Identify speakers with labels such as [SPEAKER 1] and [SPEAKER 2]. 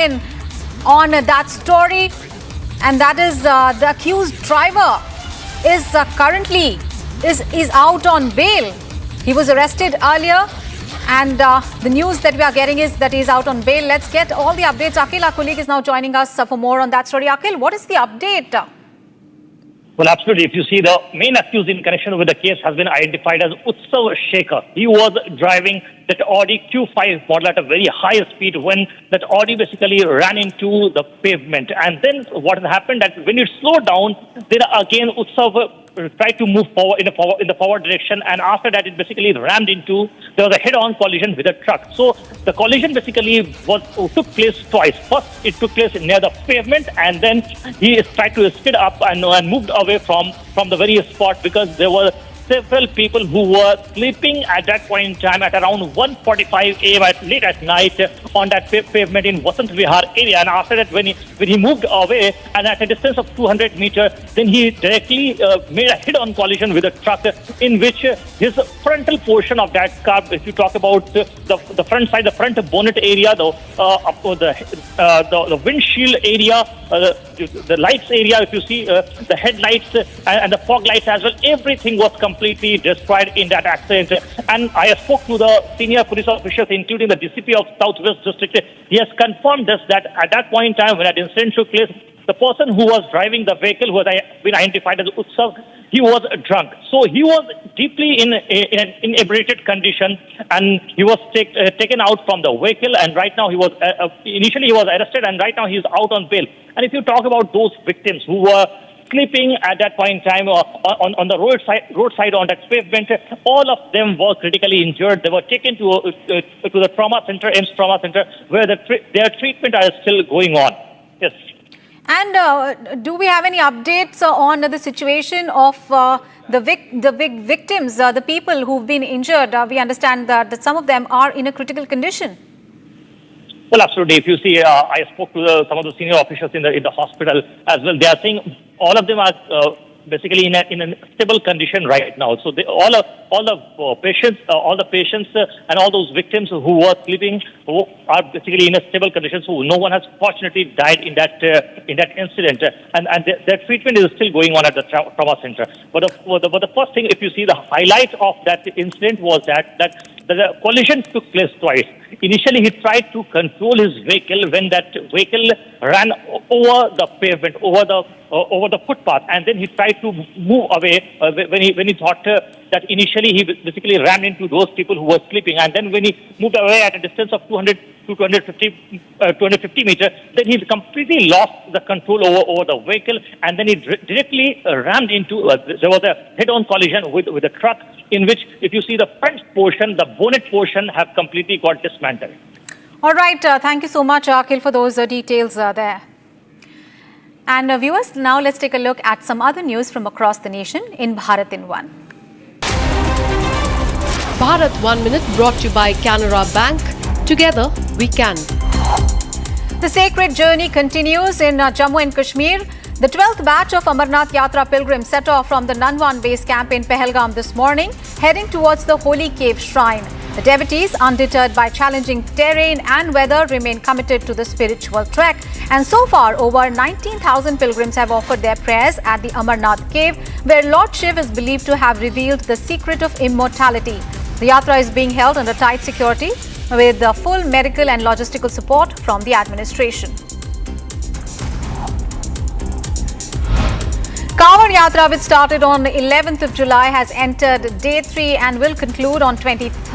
[SPEAKER 1] in on that story, and that is the accused driver is currently out on bail. He was arrested earlier, and the news that we are getting is that he is out on bail. Let's get all the updates. Akhil, our colleague, is now joining us for more on that story. Akhil, what is the update?
[SPEAKER 2] Well, absolutely. If you see, the main accused in connection with the case has been identified as Shekhar. He was driving that Audi Q5 model at a very high speed when that Audi basically ran into the pavement. And then what has happened that when it slowed down, then again tried to move forward in the forward direction, and after that it basically rammed into, there was a head-on collision with a truck. So the collision basically took place twice. First it took place near the pavement, and then he tried to skid up and moved away from the very spot, because there were several people who were sleeping at that point in time at around 1:45 a.m. late at night on that pavement in Vasant Vihar area. And after that, when he moved away and at a distance of 200 meters, then he directly made a head-on collision with a truck, in which his frontal portion of that car, if you talk about the front side, the front bonnet area, the windshield area, the lights area, if you see the headlights and the fog lights as well, everything was completely destroyed in that accident. And I spoke to the senior police officials, including the DCP of Southwest District. He has confirmed this, that at that point in time when that incident took place, the person who was driving the vehicle, who has been identified as Utsav, he was drunk. So he was deeply in an inebriated condition, and he was taken out from the vehicle. And right now initially he was arrested, and right now he is out on bail. And if you talk about those victims who were sleeping at that point in time on the roadside on that pavement, all of them were critically injured. They were taken to the trauma center, AIMS Trauma Center, where their treatment is still going on. Yes.
[SPEAKER 1] And do we have any updates on the situation of the victims, the people who've been injured? We understand that some of them are in a critical condition.
[SPEAKER 2] Well, absolutely. If you see, I spoke to some of the senior officials in the hospital as well. They are saying all of them are basically in a stable condition right now. So all the patients and all those victims who were sleeping are basically in a stable condition. So no one has fortunately died in that incident, and their treatment is still going on at the trauma center. But the first thing, if you see, the highlight of that incident was that the collision took place twice. Initially, he tried to control his vehicle when that vehicle ran over the pavement, over the footpath, and then he tried to move away when he thought that initially he basically ran into those people who were sleeping, and then when he moved away at a distance of 200 to 250 meters, then he completely lost the control over the vehicle, and then he directly rammed into there was a head-on collision with a truck, in which, if you see, the front portion, the bonnet portion, have completely got dismantled.
[SPEAKER 1] All right. Thank you so much, Akhil, for those details there. And viewers, now let's take a look at some other news from across the nation in Bharat in One.
[SPEAKER 3] Bharat 1 Minute brought to you by Canara Bank. Together we can.
[SPEAKER 1] The sacred journey continues in Jammu and Kashmir. The 12th batch of Amarnath Yatra pilgrims set off from the Nanwan base camp in Pahalgam this morning, heading towards the Holy Cave Shrine. The devotees, undeterred by challenging terrain and weather, remain committed to the spiritual trek. And so far, over 19,000 pilgrims have offered their prayers at the Amarnath cave, where Lord Shiv is believed to have revealed the secret of immortality. The yatra is being held under tight security, with the full medical and logistical support from the administration. Kanwad Yatra, which started on 11th of July, has entered day 3 and will conclude on 23rd.